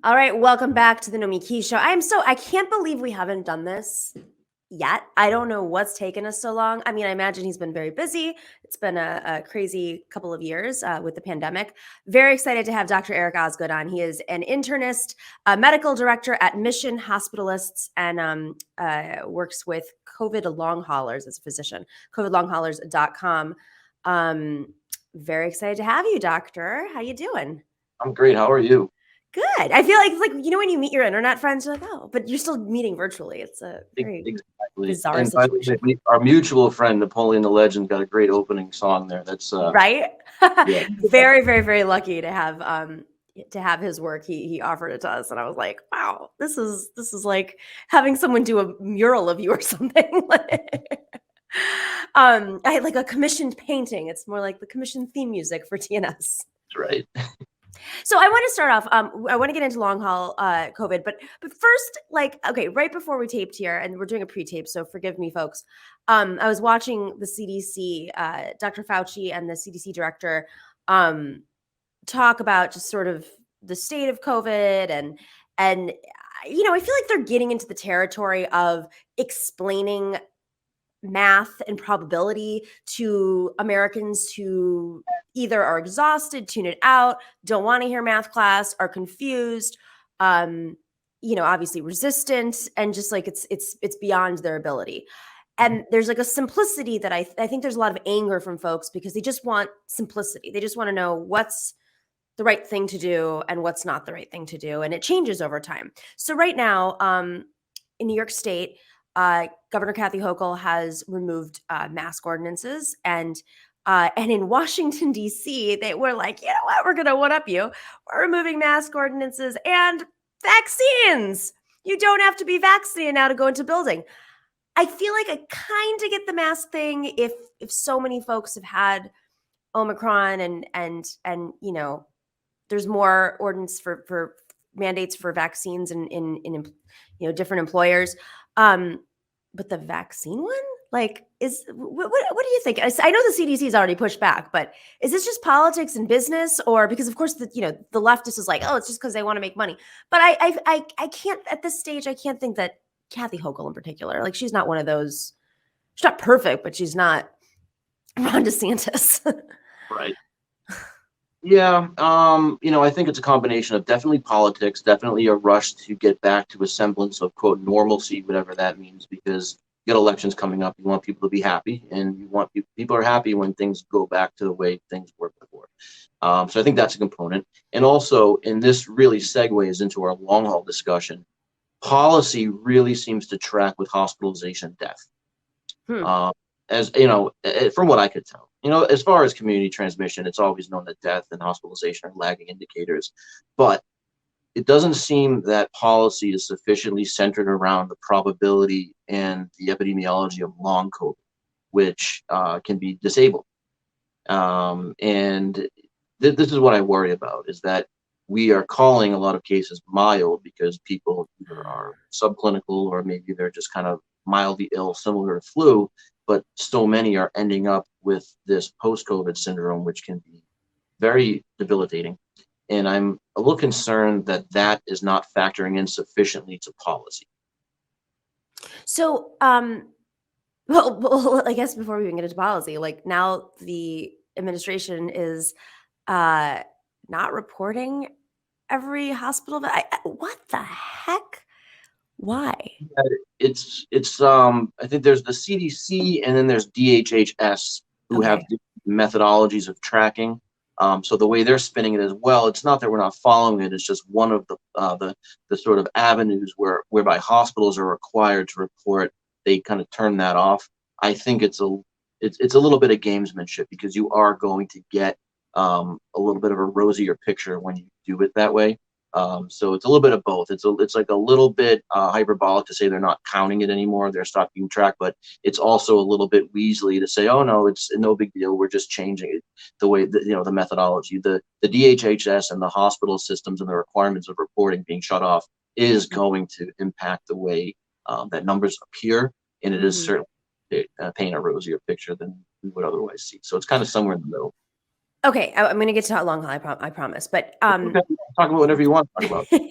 All right, welcome back to the Nomiki show. I can't believe we haven't done this yet. I don't know what's taken us so long. I mean, I imagine he's been very busy. It's been a crazy couple of years with the pandemic. Very excited to have Dr. Eric Osgood on. He is an internist, a medical director at Mission Hospitalists, and works with COVID long haulers as a physician, covidlonghaulers.com. Very excited to have you, doctor. How you doing? I'm great. How are you? Good. I feel like it's like, when you meet your internet friends, you're like, oh, but you're still meeting virtually. It's a very Exactly. bizarre And by the situation. way, our mutual friend Napoleon the Legend got a great opening song there. That's Right? yeah. Very, very, very lucky to have his work. He offered it to us, and I was like, wow, this is like having someone do a mural of you or something. I had like a commissioned painting. It's more like the commissioned theme music for TNS. That's right. So I want to start off. I want to get into long haul COVID, but first, okay, right before we taped here, and we're doing a pre-tape, so forgive me, folks. I was watching the CDC, Dr. Fauci, and the CDC director talk about just sort of the state of COVID, and I feel like they're getting into the territory of explaining math and probability to Americans who either are exhausted, tune it out, don't want to hear math class, are confused, obviously resistant, and just like it's beyond their ability. And there's like a simplicity that I think there's a lot of anger from folks because they just want simplicity. They just want to know what's the right thing to do and what's not the right thing to do. And it changes over time. So right now, in New York State, Governor Kathy Hochul has removed mask ordinances, and in Washington D.C., they were like, you know what, we're going to one up you. We're removing mask ordinances and vaccines. You don't have to be vaccinated now to go into building. I feel like I kind of get the mask thing if so many folks have had Omicron and there's more ordinance for mandates for vaccines in different employers. But the vaccine one, like, what do you think? I know the CDC has already pushed back, but is this just politics and business, or because of course the leftist is like, oh, it's just because they want to make money. But I can't at this stage. I can't think that Kathy Hochul in particular, like, she's not one of those. She's not perfect, but she's not Ron DeSantis. Right. Yeah. I think it's a combination of definitely politics, definitely a rush to get back to a semblance of quote normalcy, whatever that means, because you got elections coming up. You want people to be happy, and you want people are happy when things go back to the way things were before. So I think that's a component. And also, and this really segues into our long haul discussion, policy really seems to track with hospitalization death. As from what I could tell, as far as community transmission, it's always known that death and hospitalization are lagging indicators, but it doesn't seem that policy is sufficiently centered around the probability and the epidemiology of long COVID, which can be disabling. And this is what I worry about, is that we are calling a lot of cases mild because people either are subclinical or maybe they're just kind of mildly ill, similar to flu, but so many are ending up with this post-COVID syndrome, which can be very debilitating. And I'm a little concerned that that is not factoring in sufficiently to policy. So, well, I guess before we even get into policy, like, now the administration is not reporting every hospital. What the heck? Why? It's I think there's the CDC and then there's DHHS who have methodologies of tracking. So the way they're spinning it as well, it's not that we're not following it. It's just one of the sort of avenues whereby hospitals are required to report. They kind of turn that off. I think it's a little bit of gamesmanship because you are going to get a little bit of a rosier picture when you do it that way. So it's a little bit of both. It's like a little bit hyperbolic to say they're not counting it anymore. They're stopped keeping track, but it's also a little bit Weasley to say, oh no, it's no big deal. We're just changing it the way the methodology, the DHHS and the hospital systems and the requirements of reporting being shut off is going to impact the way that numbers appear, and it is certainly paint a rosier picture than we would otherwise see. So it's kind of somewhere in the middle. Okay, I'm going to get to long haul. I promise. But Okay, talk about whatever you want to talk about.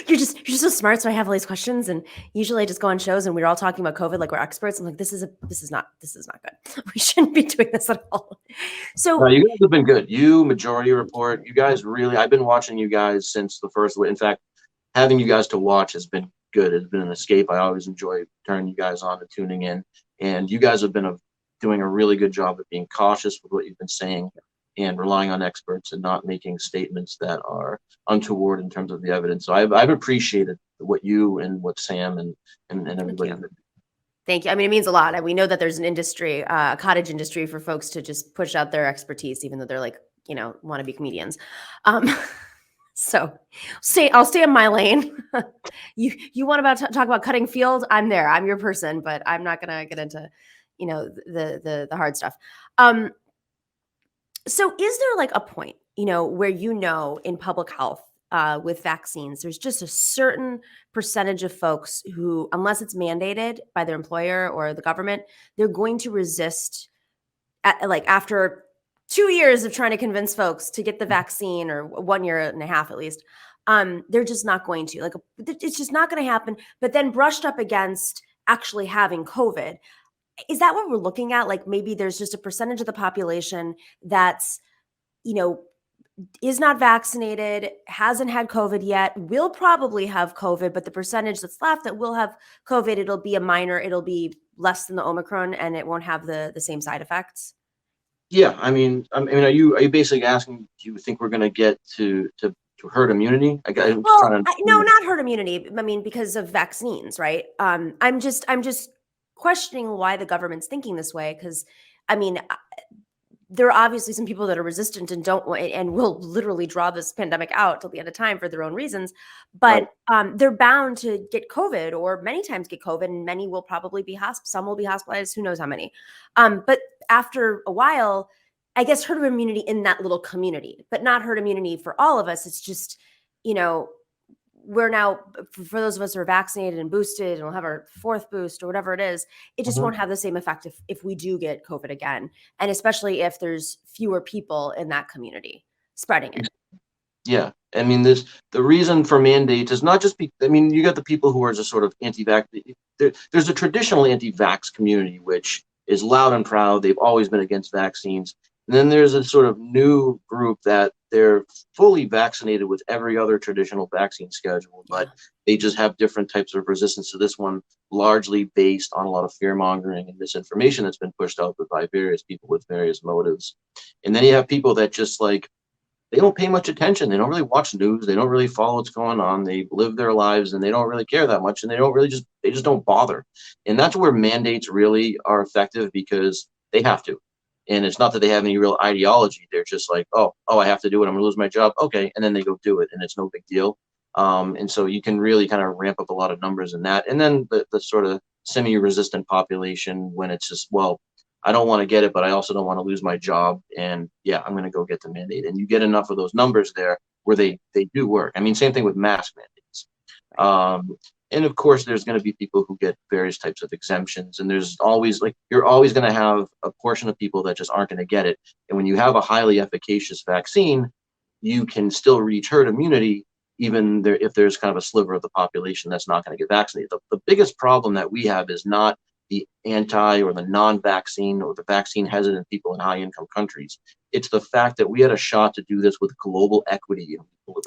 you're just so smart. So I have all these questions, and usually I just go on shows and we're all talking about COVID like we're experts. I'm like, this is not good. We shouldn't be doing this at all. So You guys have been good. You, Majority Report, you guys really. I've been watching you guys since the first. In fact, having you guys to watch has been good. It's been an escape. I always enjoy turning you guys on and tuning in. And you guys have been doing a really good job of being cautious with what you've been saying and relying on experts and not making statements that are untoward in terms of the evidence. So I've appreciated what you and what Sam and everybody. Thank you. I mean, it means a lot. And we know that there's an industry, a cottage industry for folks to just push out their expertise, even though they're like, want to be comedians. So I'll stay in my lane. You want to talk about cutting field? I'm there. I'm your person, but I'm not going to get into, the hard stuff. So is there like a point, where, in public health, with vaccines, there's just a certain percentage of folks who, unless it's mandated by their employer or the government, they're going to resist after 2 years of trying to convince folks to get the vaccine, or 1 year and a half at least. They're just not going to, it's just not going to happen. But then brushed up against actually having COVID. Is that what we're looking at? Like maybe there's just a percentage of the population that's, is not vaccinated, hasn't had COVID yet, will probably have COVID, but the percentage that's left that will have COVID, it'll be less than the Omicron, and it won't have the same side effects. Yeah, I mean, are you basically asking? Do you think we're going to get to herd immunity? No, not herd immunity. I mean, because of vaccines, right? I'm just questioning why the government's thinking this way, because I mean, there are obviously some people that are resistant and will literally draw this pandemic out till the end of time for their own reasons. But right. They're bound to get COVID, or many times get COVID, and many will probably be some will be hospitalized. Who knows how many? But after a while, I guess herd immunity in that little community, but not herd immunity for all of us. It's just, we're now, for those of us who are vaccinated and boosted and we'll have our fourth boost or whatever it is, it just won't have the same effect if we do get COVID again. And especially if there's fewer people in that community spreading it. Yeah. I mean, the reason for mandates is not just, you got the people who are just sort of anti-vax. There's a traditional anti-vax community, which is loud and proud. They've always been against vaccines. And then there's a sort of new group that they're fully vaccinated with every other traditional vaccine schedule, but they just have different types of resistance to this one, largely based on a lot of fear mongering and misinformation that's been pushed out by various people with various motives. And then you have people that just they don't pay much attention. They don't really watch news. They don't really follow what's going on. They live their lives and they don't really care that much. And they just don't bother. And that's where mandates really are effective, because they have to. And it's not that they have any real ideology. They're just like, oh, I have to do it. I'm going to lose my job. Okay. And then they go do it. And it's no big deal. And so you can really kind of ramp up a lot of numbers in that. And then the sort of semi-resistant population, when it's just, well, I don't want to get it, but I also don't want to lose my job. And yeah, I'm going to go get the mandate. And you get enough of those numbers there where they do work. I mean, same thing with mask mandates. And of course, there's going to be people who get various types of exemptions. And there's always you're always going to have a portion of people that just aren't going to get it. And when you have a highly efficacious vaccine, you can still reach herd immunity, even if there's kind of a sliver of the population that's not going to get vaccinated. The biggest problem that we have is not the anti or the non-vaccine or the vaccine hesitant people in high income countries. It's the fact that we had a shot to do this with global equity.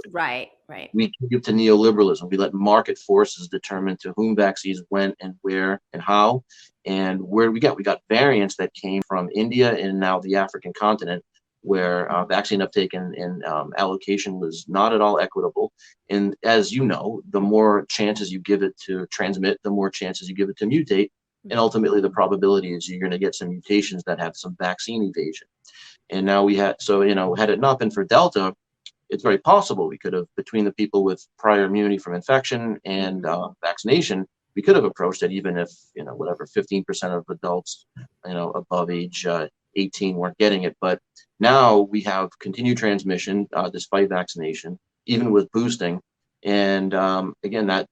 Right. We give to neoliberalism. We let market forces determine to whom vaccines went and where and how. And where we got variants that came from India and now the African continent, where vaccine uptake and allocation was not at all equitable. And as you know, the more chances you give it to transmit, the more chances you give it to mutate. And ultimately, the probability is you're going to get some mutations that have some vaccine evasion. And now had it not been for Delta, it's very possible we could have, between the people with prior immunity from infection and vaccination, we could have approached it, even if, 15% of adults, above age 18 weren't getting it. But now we have continued transmission despite vaccination, even with boosting. And again, that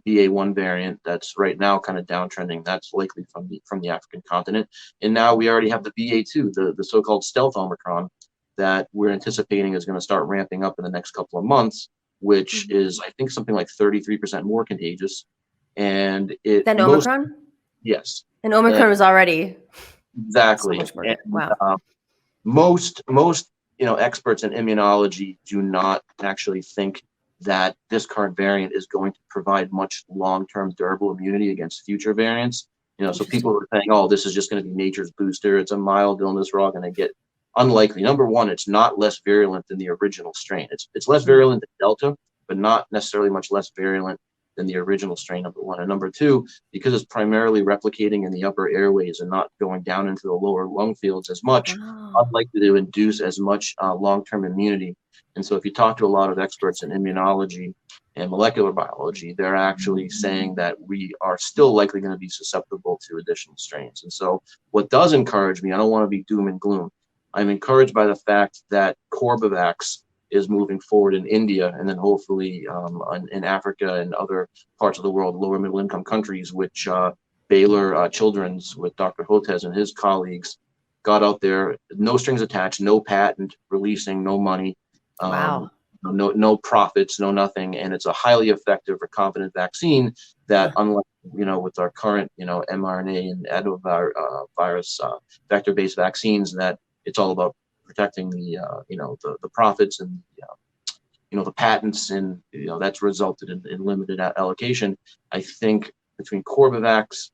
BA1 variant that's right now kind of downtrending, that's likely from the African continent. And now we already have the BA2, the so-called stealth Omicron, that we're anticipating is going to start ramping up in the next couple of months, which is, I think, something like 33% more contagious. And it Then most, Omicron? yes. And Omicron was already so Exactly. much more. And Wow. most experts in immunology do not actually think that this current variant is going to provide much long-term durable immunity against future variants. So people are saying, oh, this is just going to be nature's booster. It's a mild illness. We're all going to get. Unlikely. Number one, it's not less virulent than the original strain. It's less virulent than Delta, but not necessarily much less virulent than the original strain, number one. And number two, because it's primarily replicating in the upper airways and not going down into the lower lung fields as much, unlikely to induce as much long-term immunity. And so if you talk to a lot of experts in immunology and molecular biology, they're actually saying that we are still likely going to be susceptible to additional strains. And so what does encourage me, I don't want to be doom and gloom. I'm encouraged by the fact that Corbavax is moving forward in India, and then hopefully in Africa and other parts of the world, lower middle income countries, which Baylor Children's with Dr. Hotez and his colleagues got out there, no strings attached, no patent releasing, no money, Wow. no profits, no nothing, and it's a highly effective recombinant vaccine that, unlike with our current mRNA and adenovirus vector-based vaccines, that it's all about protecting the the profits and the patents, and that's resulted in limited allocation. I think between Corbavax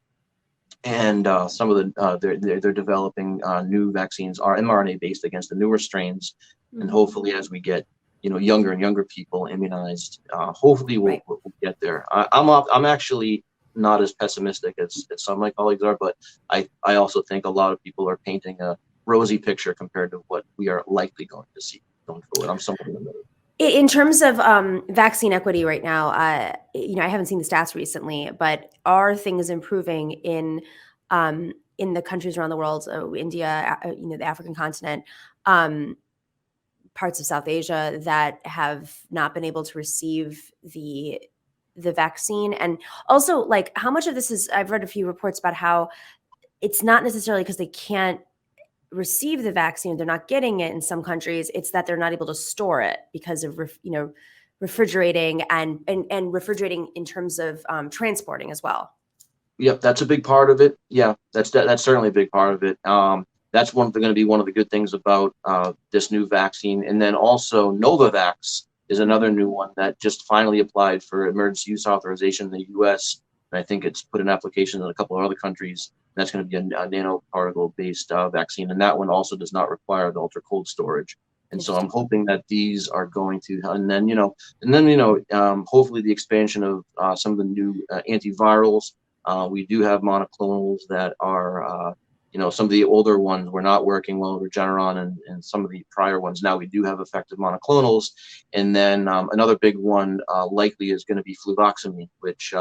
and some of the they're developing new vaccines are mRNA based against the newer strains, and hopefully as we get younger and younger people immunized, hopefully we'll get there. I'm actually not as pessimistic as some of my colleagues are, but I also think a lot of people are painting a rosy picture compared to what we are likely going to see going forward. I'm somewhat in the middle. In terms of vaccine equity right now, I haven't seen the stats recently, but are things improving in the countries around the world, India, the African continent, parts of South Asia that have not been able to receive the vaccine? And also, like, how much of this is, I've read a few reports about how it's not necessarily because they can't receive the vaccine, they're not getting it in some countries, it's that they're not able to store it because of refrigerating and refrigerating in terms of transporting as well. Yep, that's a big part of it. Yeah, that's certainly a big part of it. That's going to be one of the good things about this new vaccine. And then also Novavax is another new one that just finally applied for emergency use authorization in the U.S. And I think it's put in applications in a couple of other countries. That's going to be a nanoparticle-based vaccine, and that one also does not require the ultra cold storage. And so I'm hoping that these are going to, and then hopefully the expansion of some of the new antivirals. We do have monoclonals that are, some of the older ones were not working well, Regeneron and some of the prior ones. Now we do have effective monoclonals, and then another big one likely is going to be fluvoxamine, which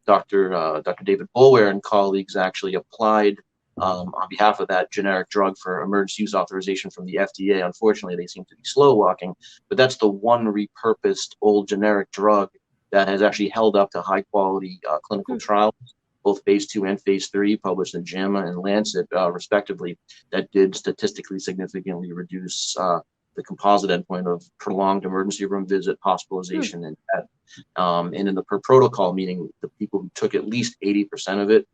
Dr. David Boulware and colleagues actually applied on behalf of that generic drug for emergency use authorization from the FDA. Unfortunately, they seem to be slow walking, but that's the one repurposed old generic drug that has actually held up to high quality clinical trials, both phase 2 and phase 3, published in JAMA and Lancet, respectively, that did statistically significantly reduce the composite endpoint of prolonged emergency room visit, hospitalization, and death. And in the per protocol, meaning the people who took at least 80% of it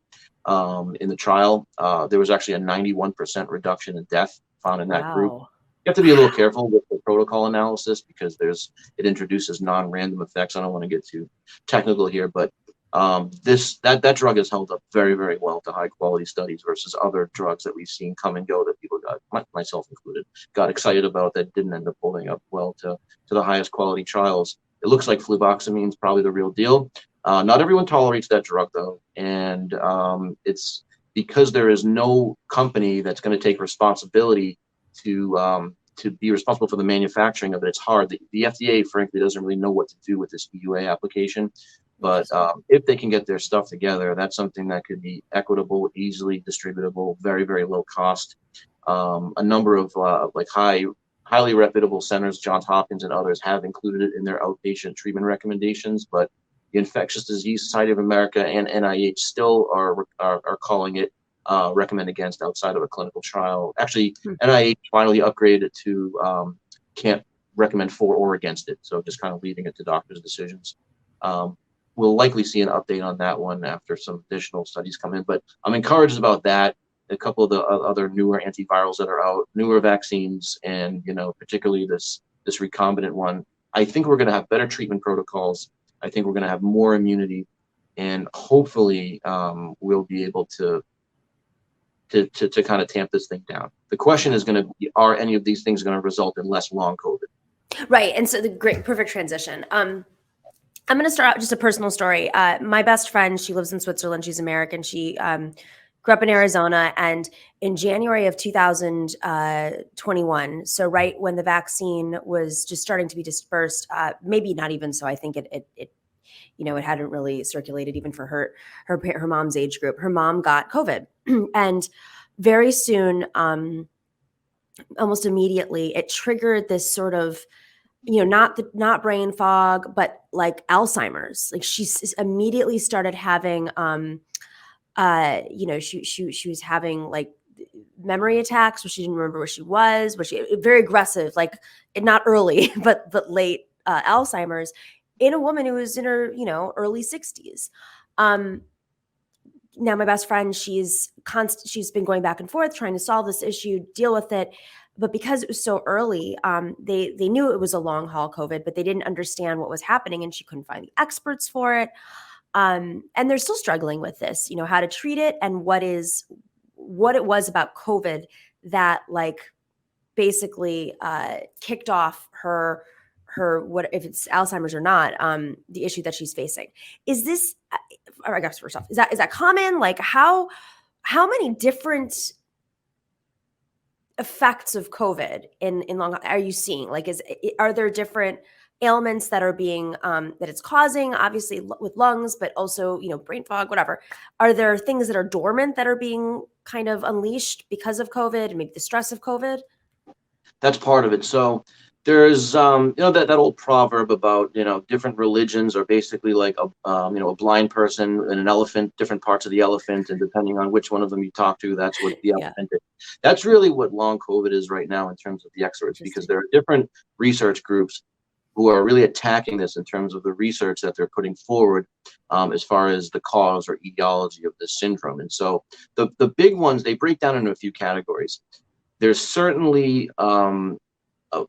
in the trial, there was actually a 91% reduction in death found in that group. You have to be a little careful with the protocol analysis because it introduces non-random effects. I don't want to get too technical here, but that drug has held up very, very well to high quality studies versus other drugs that we've seen come and go that people myself included, got excited about that didn't end up holding up well to the highest quality trials. It looks like fluvoxamine is probably the real deal. Not everyone tolerates that drug though, and it's because there is no company that's going to take responsibility to be responsible for the manufacturing of it. It's hard. The FDA, frankly, doesn't really know what to do with this EUA application. But if they can get their stuff together, that's something that could be equitable, easily distributable, very, very low cost. A number of highly reputable centers, Johns Hopkins and others, have included it in their outpatient treatment recommendations. But the Infectious Disease Society of America and NIH still are calling it recommend against outside of a clinical trial. Actually, Hmm. NIH finally upgraded it to can't recommend for or against it. So just kind of leaving it to doctors' decisions. We'll likely see an update on that one after some additional studies come in, but I'm encouraged about that. A couple of the other newer antivirals that are out, newer vaccines, and particularly this recombinant one. I think we're going to have better treatment protocols. I think we're going to have more immunity, and hopefully we'll be able to kind of tamp this thing down. The question is going to be, are any of these things going to result in less long COVID? Right. And so perfect transition. I'm going to start out just a personal story. My best friend, she lives in Switzerland. She's American. She grew up in Arizona. And in January of 2021, so right when the vaccine was just starting to be dispersed, maybe not even so, I think it hadn't really circulated even for her mom's age group. Her mom got COVID. And very soon, almost immediately, it triggered this sort of, not brain fog, but like Alzheimer's. Like she immediately started having, she was having like memory attacks where she didn't remember where she was, very aggressive, like not early, but late Alzheimer's in a woman who was in her, early 60s. Now my best friend, she's been going back and forth trying to solve this issue, deal with it. But because it was so early, they knew it was a long haul COVID, but they didn't understand what was happening, and she couldn't find the experts for it. And they're still struggling with this, how to treat it and what it was about COVID that like basically kicked off her what, if it's Alzheimer's or not, the issue that she's facing. Is this, I guess first off, is that common? Like how many different effects of COVID in long are you seeing? Like, are there different ailments that are being that it's causing, obviously with lungs, but also brain fog, whatever? Are there things that are dormant that are being kind of unleashed because of COVID and maybe the stress of COVID? That's part of it. So there's that old proverb about different religions are basically like a blind person and an elephant, different parts of the elephant, and depending on which one of them you talk to, that's what the elephant is. That's really what long COVID is right now in terms of the experts, because there are different research groups who are really attacking this in terms of the research that they're putting forward as far as the cause or etiology of this syndrome. And so the big ones, they break down into a few categories. There's certainly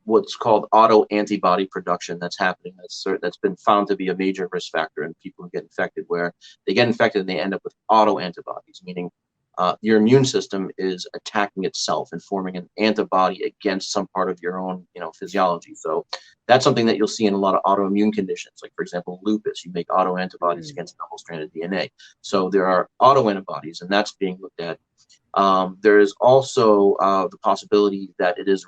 what's called autoantibody production that's happening. That's been found to be a major risk factor in people who get infected, where they get infected and they end up with autoantibodies, meaning your immune system is attacking itself and forming an antibody against some part of your own, physiology. So that's something that you'll see in a lot of autoimmune conditions, like for example, lupus. You make autoantibodies against double-stranded DNA. So there are autoantibodies, and that's being looked at. There is also the possibility that it is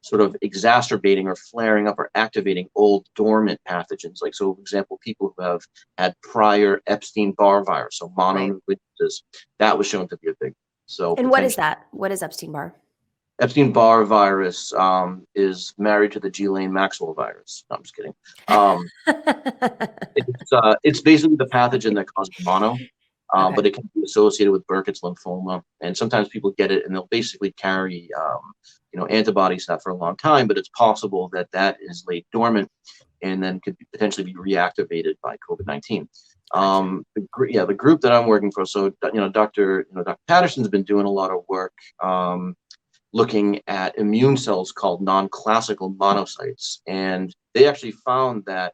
sort of exacerbating or flaring up or activating old dormant pathogens. Like, so for example, people who have had prior Epstein-Barr virus, so mononucleosis, that was shown to be a big. So, and what is that? What is Epstein-Barr? Epstein-Barr virus is married to the Ghislaine-Maxwell virus. No, I'm just kidding. It's basically the pathogen that causes mono. But it can be associated with Burkitt's lymphoma, and sometimes people get it and they'll basically carry, antibodies to that for a long time. But it's possible that that is laid dormant and then could potentially be reactivated by COVID-19. The group that I'm working for, so Dr. Patterson's been doing a lot of work looking at immune cells called non-classical monocytes, and they actually found that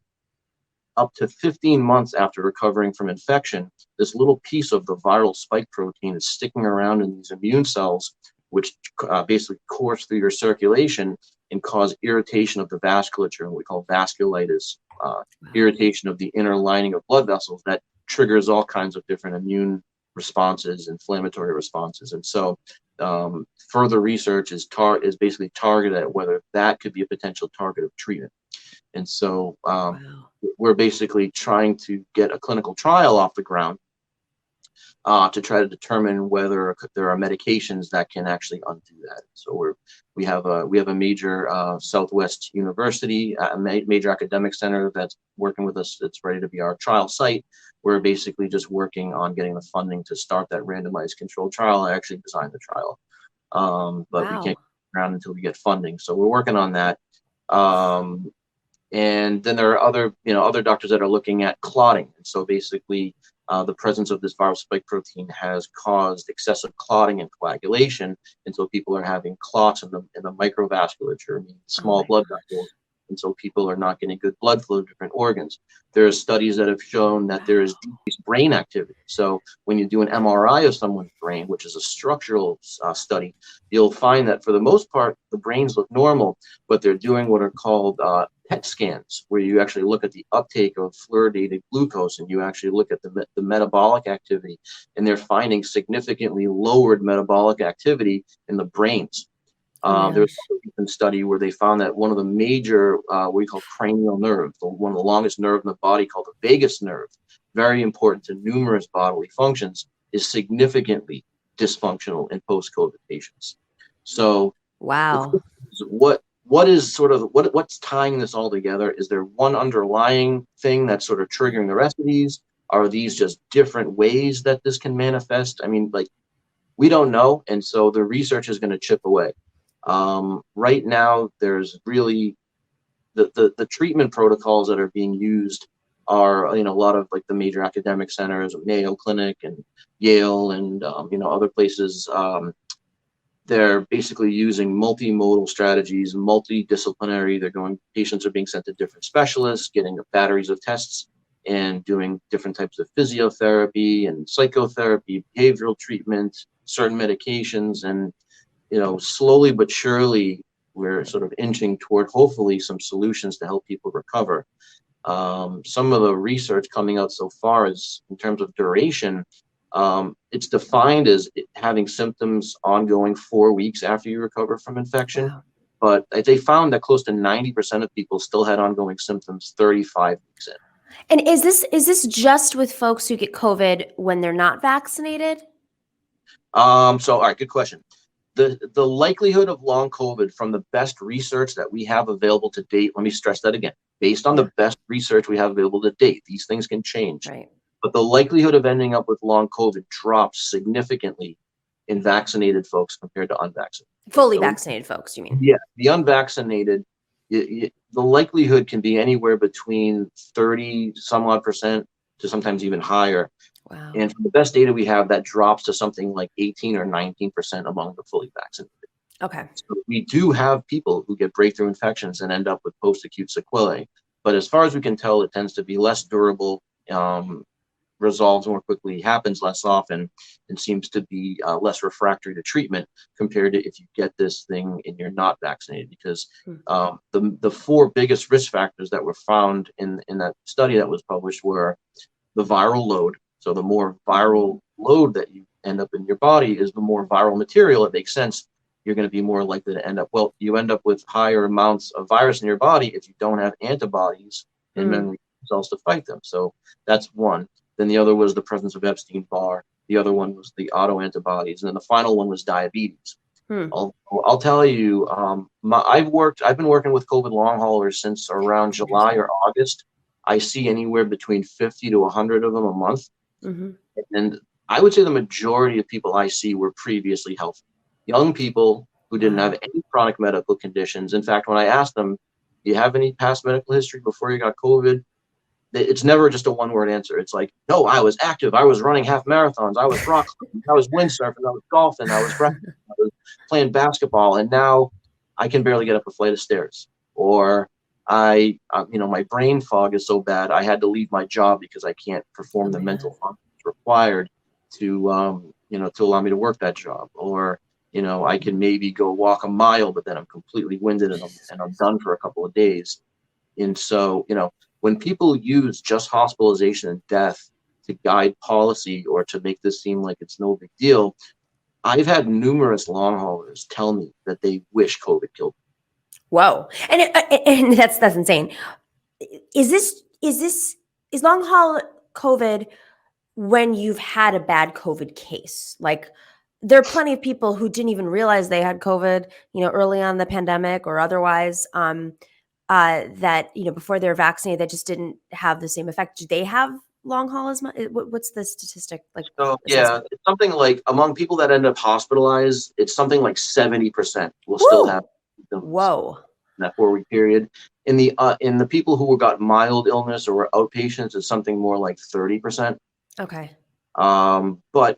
up to 15 months after recovering from infection, this little piece of the viral spike protein is sticking around in these immune cells, which basically course through your circulation and cause irritation of the vasculature, what we call vasculitis, irritation of the inner lining of blood vessels that triggers all kinds of different immune responses, inflammatory responses. And so further research is basically targeted at whether that could be a potential target of treatment. And so we're basically trying to get a clinical trial off the ground to try to determine whether there are medications that can actually undo that. So we have a major Southwest University, a major academic center that's working with us. That's ready to be our trial site. We're basically just working on getting the funding to start that randomized controlled trial. I actually designed the trial, but we can't get around until we get funding. So we're working on that. And then there are other doctors that are looking at clotting. And so basically, the presence of this viral spike protein has caused excessive clotting and coagulation, and so people are having clots in the microvasculature, meaning small blood vessels, and so people are not getting good blood flow to different organs. There are studies that have shown that there is decreased brain activity. So when you do an MRI of someone's brain, which is a structural study, you'll find that for the most part, the brains look normal, but they're doing what are called PET scans, where you actually look at the uptake of fluoridated glucose and you actually look at the metabolic activity, and they're finding significantly lowered metabolic activity in the brains. There's a recent study where they found that one of the major, what we call cranial nerve, one of the longest nerve in the body called the vagus nerve, very important to numerous bodily functions, is significantly dysfunctional in post-COVID patients. So what is sort of what's tying this all together? Is there one underlying thing that's sort of triggering the rest of these? Are these just different ways that this can manifest? I mean, like, we don't know, and so the research is going to chip away. Right now, there's really the treatment protocols that are being used are, a lot of like the major academic centers, Mayo Clinic and Yale, and other places. They're basically using multimodal strategies, multidisciplinary. Patients are being sent to different specialists, getting batteries of tests, and doing different types of physiotherapy and psychotherapy, behavioral treatment, certain medications, and slowly but surely we're sort of inching toward hopefully some solutions to help people recover. Some of the research coming out so far is in terms of duration. It's defined as having symptoms ongoing 4 weeks after you recover from infection. Wow. But they found that close to 90% of people still had ongoing symptoms 35 weeks in. And is this just with folks who get COVID when they're not vaccinated? All right, good question. The likelihood of long COVID from the best research that we have available to date, let me stress that again, based on the best research we have available to date, these things can change. Right. But the likelihood of ending up with long COVID drops significantly in vaccinated folks compared to unvaccinated. Fully vaccinated folks, you mean? Yeah, the unvaccinated, the likelihood can be anywhere between 30 some odd percent to sometimes even higher. Wow. And from the best data we have, that drops to something like 18 or 19% among the fully vaccinated. Okay. So we do have people who get breakthrough infections and end up with post-acute sequelae. But as far as we can tell, it tends to be less durable, resolves more quickly, happens less often, and seems to be less refractory to treatment compared to if you get this thing and you're not vaccinated. Because the four biggest risk factors that were found in that study that was published were the viral load. So the more viral load that you end up in your body is the more viral material. It makes sense. You're going to be more likely to end up with higher amounts of virus in your body if you don't have antibodies and memory cells to fight them. So that's one. Then the other was the presence of Epstein-Barr. The other one was the autoantibodies. And then the final one was diabetes. I'll tell you, I've been working with COVID long haulers since around July or August. I see anywhere between 50 to 100 of them a month. Mm-hmm. And I would say the majority of people I see were previously healthy. Young people who didn't have any chronic medical conditions. In fact, when I asked them, do you have any past medical history before you got COVID? It's never just a one-word answer. It's like, no, I was active. I was running half marathons. I was rock climbing. I was windsurfing. I was golfing. I was playing basketball. And now I can barely get up a flight of stairs. Or my brain fog is so bad, I had to leave my job because I can't perform the mental functions required to allow me to work that job. Or, I can maybe go walk a mile, but then I'm completely winded and I'm done for a couple of days. And so, when people use just hospitalization and death to guide policy or to make this seem like it's no big deal, I've had numerous long haulers tell me that they wish COVID killed them. Whoa. And that's insane. Is long haul COVID when you've had a bad COVID case. Like, there are plenty of people who didn't even realize they had COVID, early on in the pandemic or otherwise, that, before they were vaccinated, that just didn't have the same effect. Do they have long haul as much? What's the statistic, like, So yeah, assessment? it's something like among people that end up hospitalized, it's something like 70% will still have Woo! symptoms Whoa. in that 4 week period. In the people who got mild illness or were outpatients, it's something more like 30%. Okay. But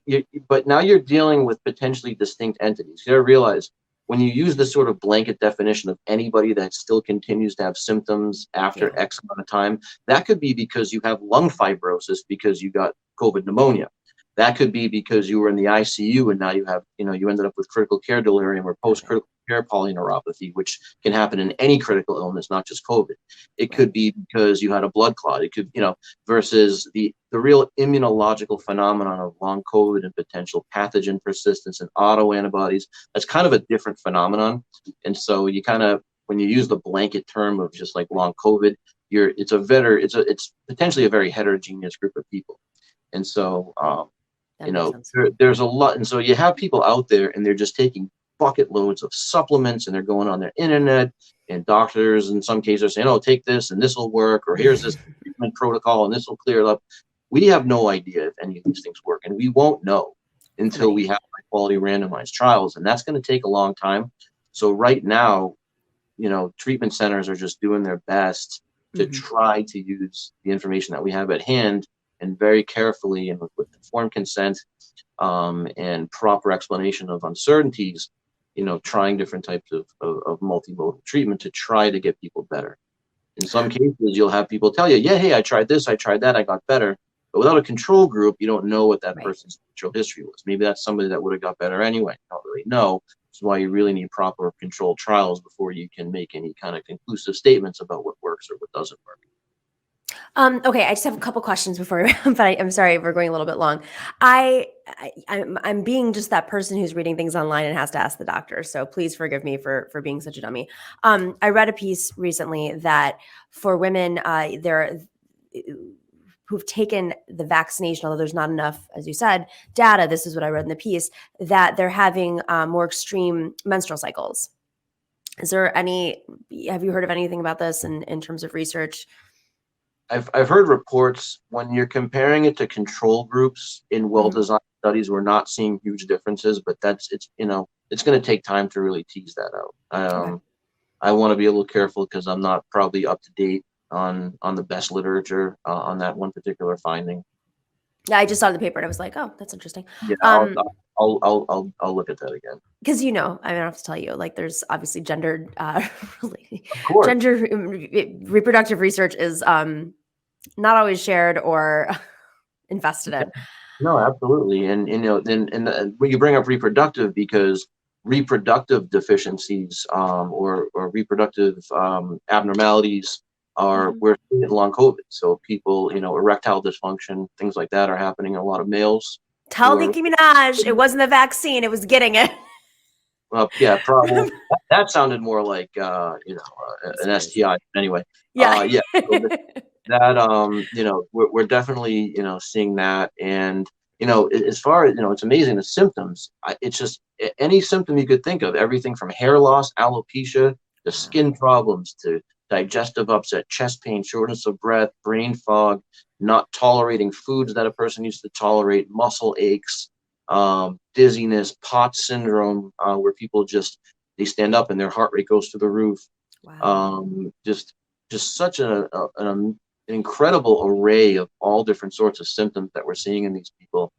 now you're dealing with potentially distinct entities. You gotta realize when you use this sort of blanket definition of anybody that still continues to have symptoms Yeah. after X amount of time, that could be because you have lung fibrosis because you got COVID pneumonia. That could be because you were in the ICU and now you ended up with critical care delirium or Got it. post-critical care polyneuropathy, which can happen in any critical illness, not just COVID. It Right. could be because you had a blood clot. It could, versus the real immunological phenomenon of long COVID and potential pathogen persistence and autoantibodies. That's kind of a different phenomenon. And so when you use the blanket term of just like long COVID, it's potentially a very heterogeneous group of people. And so, That makes sense. there's a lot. And so you have people out there and they're just taking bucket loads of supplements and they're going on their internet, and doctors in some cases are saying, oh, take this and this will work, or here's this treatment protocol and this will clear it up. We have no idea if any of these things work, and we won't know until Right. we have high quality randomized trials. And that's going to take a long time. So right now, treatment centers are just doing their best to Mhm. try to use the information that we have at hand and very carefully and with informed consent, and proper explanation of uncertainties, trying different types of multimodal treatment to try to get people better. In some cases, you'll have people tell you, yeah, hey, I tried this, I tried that, I got better. But without a control group, you don't know what that Right. person's natural history was. Maybe that's somebody that would have got better anyway. You don't really know. That's why you really need proper controlled trials before you can make any kind of conclusive statements about what works or what doesn't work. Okay, I just have a couple questions before, but I'm sorry we're going a little bit long. I'm being just that person who's reading things online and has to ask the doctor. So please forgive me for being such a dummy. I read a piece recently that for women, who've taken the vaccination, although there's not enough, as you said, data. This is what I read in the piece, that they're having more extreme menstrual cycles. Is there any? Have you heard of anything about this in terms of research? I've heard reports when you're comparing it to control groups in Mhm. well-designed studies, we're not seeing huge differences, but it's going to take time to really tease that out. Okay. I want to be a little careful because I'm not probably up to date on the best literature on that one particular finding. Yeah, I just saw the paper and I was like, oh, that's interesting. Yeah, Um, I'll look at that again. because I don't have to tell you, like, there's obviously gendered, Of course. gender reproductive research is not always shared or invested in. No, absolutely. And when you bring up reproductive, because reproductive deficiencies, or reproductive abnormalities are Mhm. we're seeing it in long COVID. So people, erectile dysfunction, things like that are happening in a lot of males Tell who are, Nicki Minaj it wasn't the vaccine; it was getting it. yeah, probably that sounded more like an Conspiracy. STI. Anyway, Yeah. yeah. So that we're definitely seeing that. And as far as it's amazing the symptoms. It's just any symptom you could think of, everything from hair loss, alopecia, to Wow. skin problems, to digestive upset, chest pain, shortness of breath, brain fog, not tolerating foods that a person used to tolerate, muscle aches, dizziness, POTS syndrome, where people they stand up and their heart rate goes through the roof. Wow. Just such an incredible array of all different sorts of symptoms that we're seeing in these people.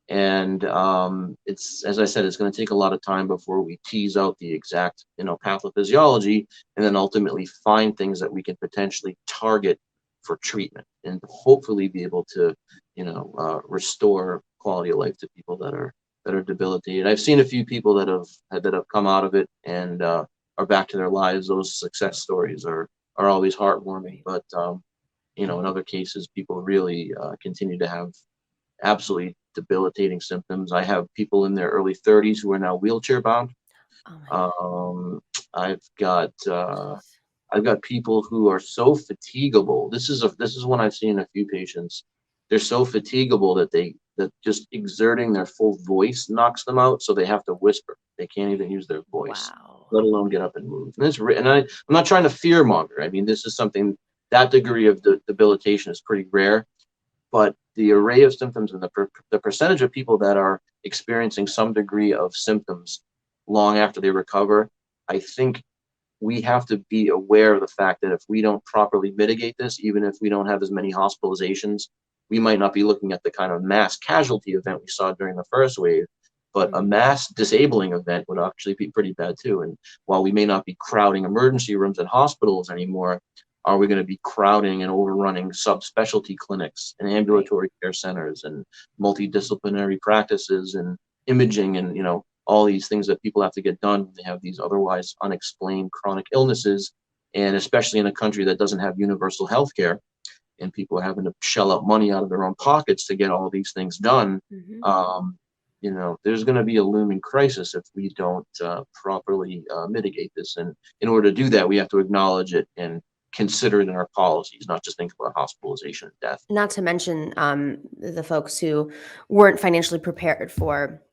And it's, as I said, it's going to take a lot of time before we tease out the exact pathophysiology, and then ultimately find things that we can potentially target for treatment and hopefully be able to restore quality of life to people that are debilitated. I've seen a few people that have come out of it and are back to their lives. Those success stories are always heartwarming, but in other cases, people really continue to have absolutely debilitating symptoms. I have people in their early 30s who are now wheelchair bound. Oh my god. Um, I've got uh, Jeez. I've got people who are so fatigable. This is one I've seen in a few patients they're so fatigable that just exerting their full voice knocks them out. So they have to whisper. They can't even use their voice, Wow. let alone get up and move. I'm not trying to fear monger. I mean, this is something, that degree of debilitation is pretty rare, but the array of symptoms and the percentage of people that are experiencing some degree of symptoms long after they recover, I think we have to be aware of the fact that if we don't properly mitigate this, even if we don't have as many hospitalizations, we might not be looking at the kind of mass casualty event we saw during the first wave, but a mass disabling event would actually be pretty bad too. And while we may not be crowding emergency rooms at hospitals anymore, are we going to be crowding and overrunning subspecialty clinics and ambulatory care centers and multidisciplinary practices and imaging and, all these things that people have to get done when they have these otherwise unexplained chronic illnesses, and especially in a country that doesn't have universal health care and people are having to shell out money out of their own pockets to get all these things done. There's going to be a looming crisis if we don't properly mitigate this. And in order to do that, we have to acknowledge it and consider it in our policies, not just think about hospitalization and death. Not to mention the folks who weren't financially prepared for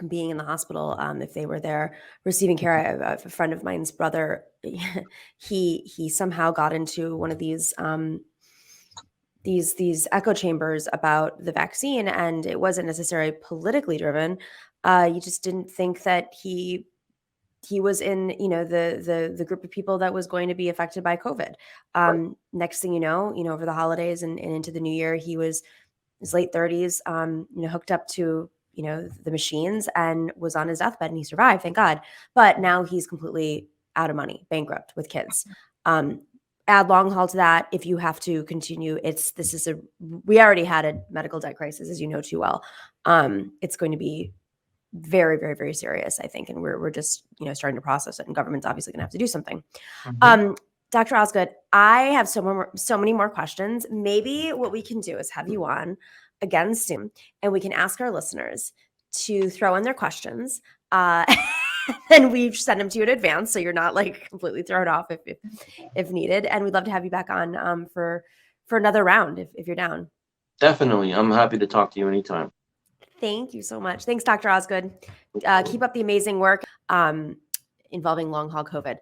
being in the hospital, if they were there receiving care. A friend of mine's brother, he somehow got into one of these echo chambers about the vaccine, and it wasn't necessarily politically driven. You just didn't think that he was in, the group of people that was going to be affected by COVID. Next thing you know, over the holidays and into the new year, he was in his late 30s, hooked up to the machines and was on his deathbed, and he survived, thank God. But now he's completely out of money, bankrupt with kids. Add long haul to that, if you have to continue, we already had a medical debt crisis, as you know too well. It's going to be very, very, very serious, I think, and we're just starting to process it, and government's obviously going to have to do something. Dr. Osgood, I have so many more questions. Maybe what we can do is have you on again soon, and we can ask our listeners to throw in their questions, and we send them to you in advance, so you're not completely thrown off if needed. And we'd love to have you back on for another round if you're down. Definitely, I'm happy to talk to you anytime. Thank you so much. Thanks, Dr. Osgood. Keep up the amazing work involving long haul COVID.